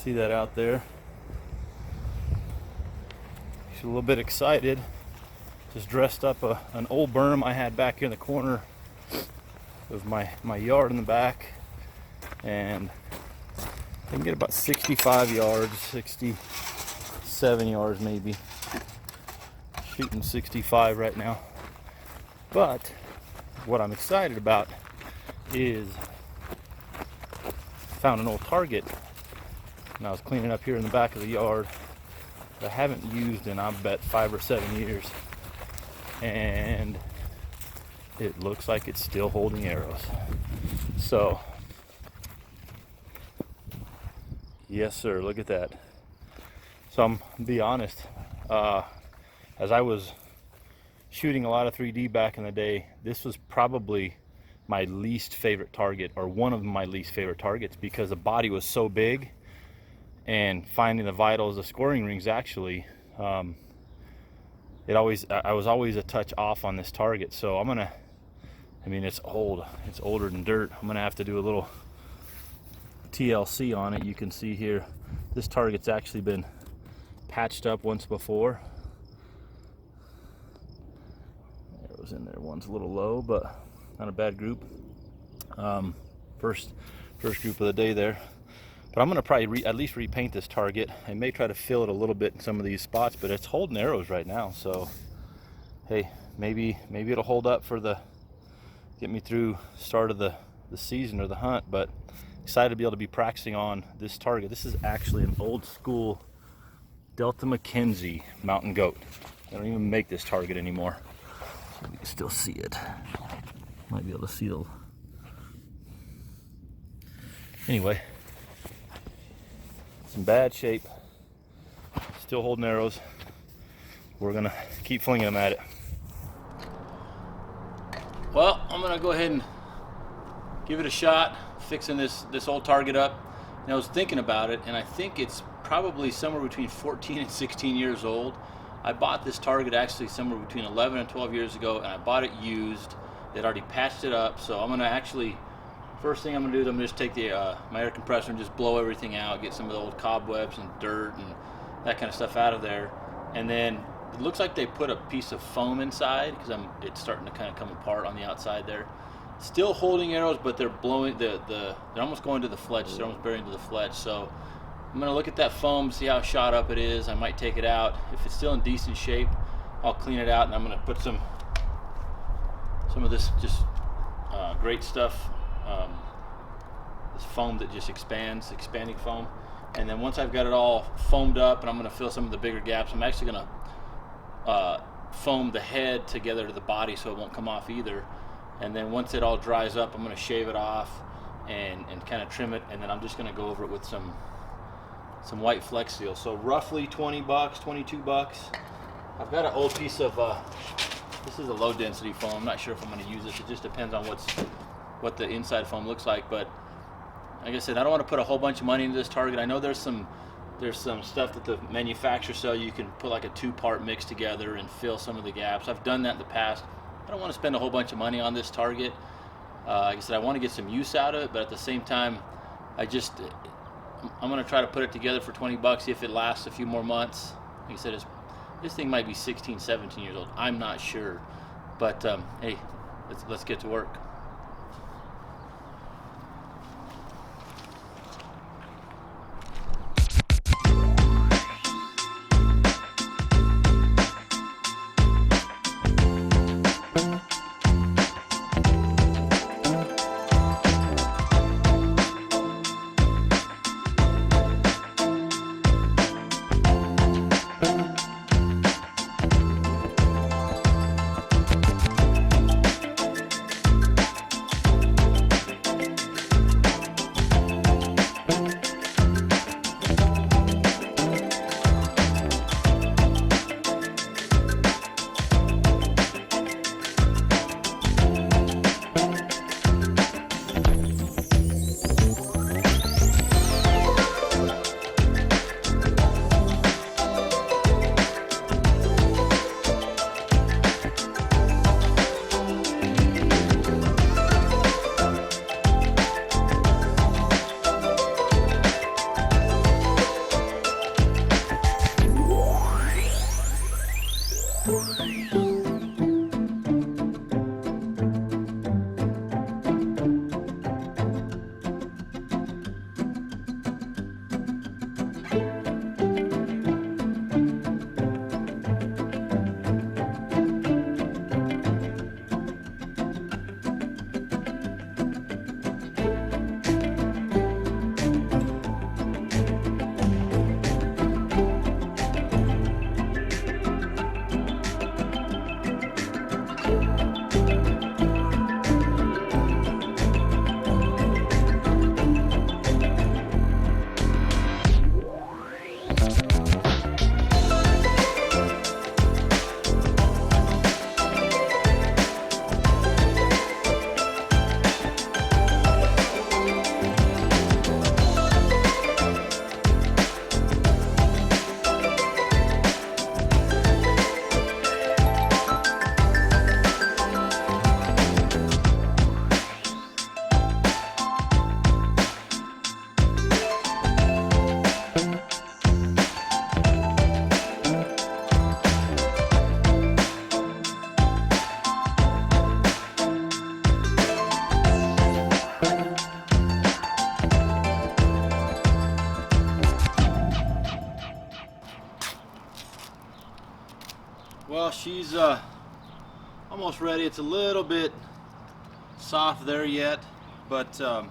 See that out there? She's a little bit excited. Just dressed up an old berm I had back here in the corner of my yard in the back, and I can get about 65 yards, 67 yards maybe. Shooting 65 right now. But what I'm excited about is found an old target, and I was cleaning up here in the back of the yard that I haven't used in, I bet, 5 or 7 years, and it looks like it's still holding arrows. So yes sir, look at that. So I'm gonna be honest, as I was shooting a lot of 3D back in the day, this was probably my least favorite target, or one of my least favorite targets, because the body was so big, and finding the vitals, the scoring rings, actually, I was always a touch off on this target. So I'm gonna, I mean, it's old, it's older than dirt. I'm gonna have to do a little TLC on it. You can see here, this target's actually been patched up once before. Arrows in there, one's a little low, but not a bad group. First group of the day there. But I'm gonna probably at least repaint this target. I may try to fill it a little bit in some of these spots, but it's holding arrows right now. So hey, maybe it'll hold up for get me through start of the season or the hunt. But excited to be able to be practicing on this target. This is actually an old school Delta McKenzie Mountain Goat. They don't even make this target anymore. So you can still see it. Might be able to see the... Anyway, it's in bad shape. Still holding arrows. We're gonna keep flinging them at it. Well, I'm gonna go ahead and give it a shot, fixing this old target up. And I was thinking about it, and I think it's probably somewhere between 14 and 16 years old. I bought this target actually somewhere between 11 and 12 years ago, and I bought it used. They'd already patched it up, so I'm gonna actually, first thing I'm gonna do is I'm gonna just take my air compressor and just blow everything out, get some of the old cobwebs and dirt and that kind of stuff out of there. And then it looks like they put a piece of foam inside, because it's starting to kind of come apart on the outside there. Still holding arrows, but they're blowing they're almost going to the fletch. They're almost buried into the fletch. So I'm gonna look at that foam, see how shot up it is. I might take it out. If it's still in decent shape, I'll clean it out, and I'm gonna put some of this just great stuff, this foam that just expanding foam. And then once I've got it all foamed up, and I'm gonna fill some of the bigger gaps, I'm actually gonna foam the head together to the body so it won't come off either. And then once it all dries up, I'm gonna shave it off and kind of trim it, and then I'm just gonna go over it with some white Flex Seal. So roughly 20 bucks, 22 bucks. I've got an old piece of this is a low density foam. I'm not sure if I'm going to use this. It just depends on what the inside foam looks like. But like I said, I don't want to put a whole bunch of money into this target. I know there's some stuff that the manufacturers sell. You can put like a 2-part mix together and fill some of the gaps. I've done that in the past. I don't want to spend a whole bunch of money on this target. Like I said, I want to get some use out of it, but at the same time, I'm going to try to put it together for 20 bucks, see if it lasts a few more months. Like I said, this thing might be 16, 17 years old. I'm not sure. But hey, let's get to work. Well, she's almost ready. It's a little bit soft there yet, but I'm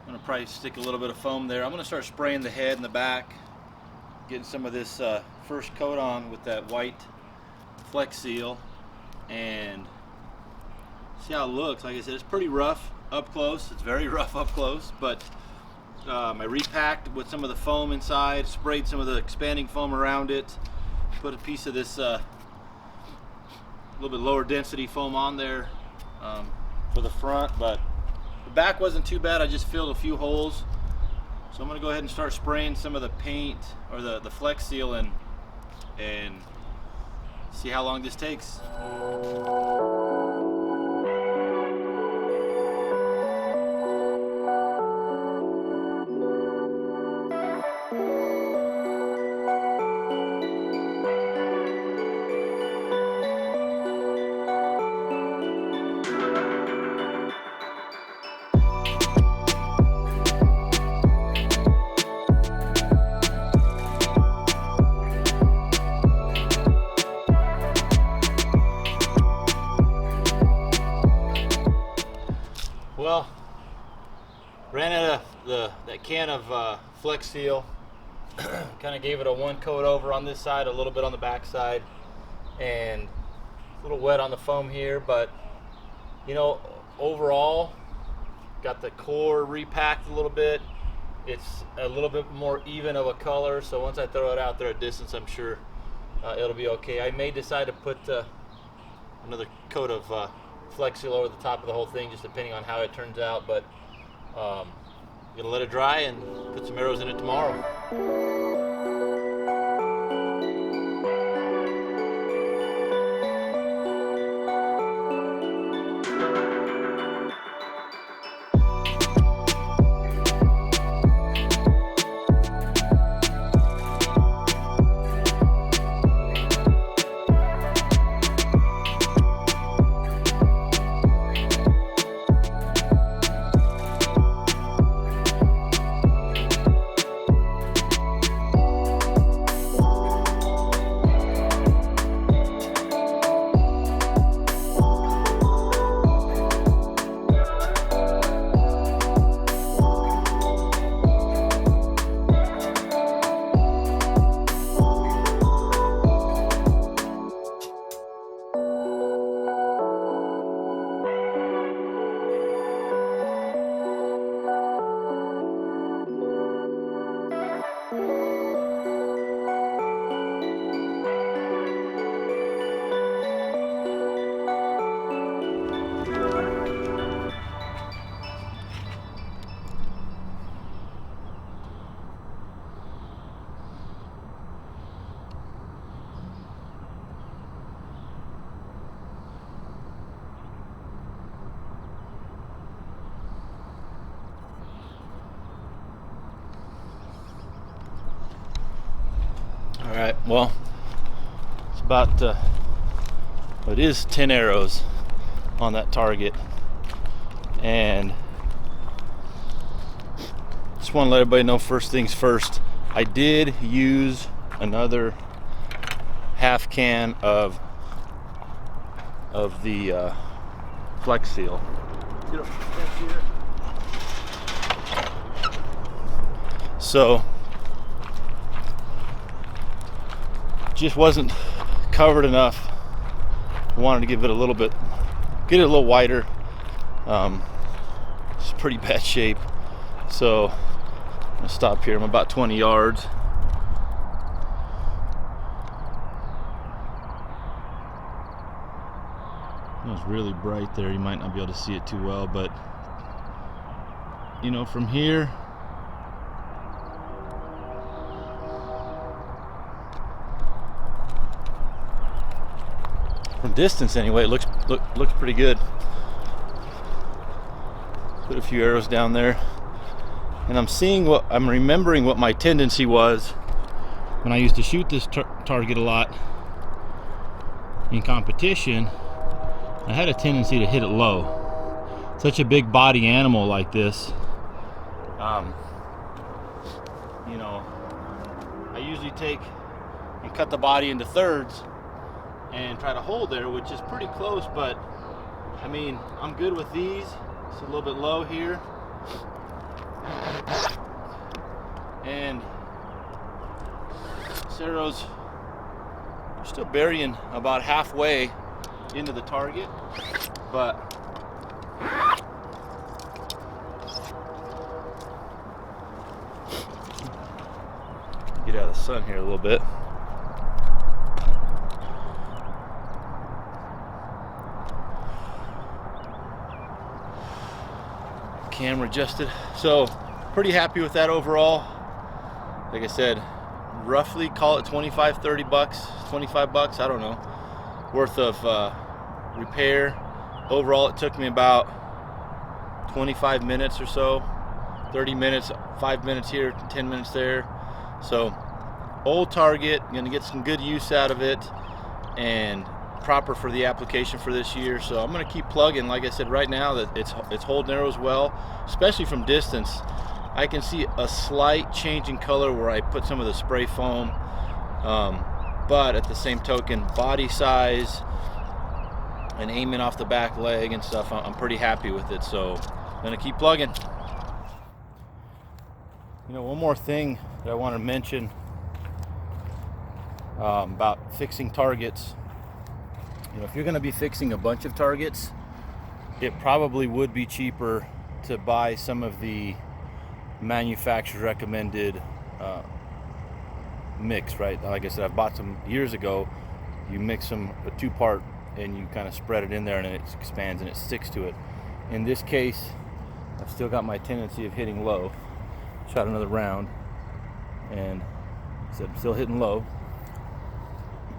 gonna probably stick a little bit of foam there. I'm gonna start spraying the head and the back, getting some of this first coat on with that white Flex Seal, and see how it looks. Like I said, it's pretty rough up close. It's very rough up close, but I repacked with some of the foam inside, sprayed some of the expanding foam around it, put a piece of this little bit lower density foam on there for the front, but the back wasn't too bad. I just filled a few holes, so I'm gonna go ahead and start spraying some of the paint or the Flex Seal and see how long this takes. Well, ran out of that can of Flex Seal. Kind of gave it a one coat over on this side, a little bit on the back side, and a little wet on the foam here, but you know, overall got the core repacked a little bit. It's a little bit more even of a color, so once I throw it out there at distance, I'm sure it'll be okay. I may decide to put another coat of Flex Seal over the top of the whole thing, just depending on how it turns out, but gonna let it dry and put some arrows in it tomorrow. All right, well, it's about, it is 10 arrows on that target, and just want to let everybody know, first things first, I did use another half can of the Flex Seal. So just wasn't covered enough. I wanted to give it a little bit, get it a little wider. It's pretty bad shape, so I'm gonna stop here. I'm about 20 yards. It was really bright there. You might not be able to see it too well, but you know, from here, from distance anyway, it looks pretty good. Put a few arrows down there, and I'm remembering what my tendency was when I used to shoot this target a lot in competition. I had a tendency to hit it low. Such a big body animal like this, you know, I usually take and cut the body into thirds and try to hold there, which is pretty close, but I mean, I'm good with these. It's a little bit low here. And Ceros are still burying about halfway into the target, but get out of the sun here a little bit. Camera adjusted. So pretty happy with that overall. Like I said, roughly call it 25, 30 bucks, 25 bucks, I don't know, worth of repair. Overall, it took me about 25 minutes or so, 30 minutes, 5 minutes here, 10 minutes there. So old target, gonna get some good use out of it and proper for the application for this year. So I'm gonna keep plugging. Like I said, right now that it's holding arrows well, especially from distance. I can see a slight change in color where I put some of the spray foam, but at the same token, body size and aiming off the back leg and stuff, I'm pretty happy with it. So I'm gonna keep plugging. You know, one more thing that I want to mention about fixing targets. You know, if you're going to be fixing a bunch of targets, it probably would be cheaper to buy some of the manufacturer's recommended mix, right? Like I said, I've bought some years ago. You mix them a 2-part and you kind of spread it in there and it expands and it sticks to it. In this case, I've still got my tendency of hitting low. Shot another round and said I'm still hitting low.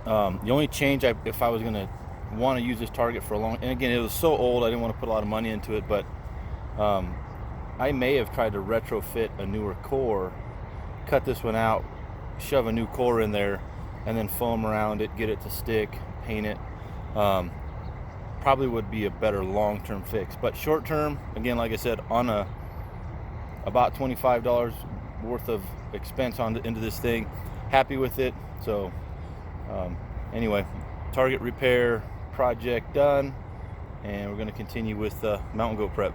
The only change, if I was going to want to use this target for a long, and again, it was so old I didn't want to put a lot of money into it, but I may have tried to retrofit a newer core, cut this one out, shove a new core in there, and then foam around it, get it to stick, paint it. Probably would be a better long-term fix, but short-term, again, like I said, on about $25 worth of expense into this thing, happy with it. So anyway, target repair project done, and we're going to continue with Mtn Goat prep.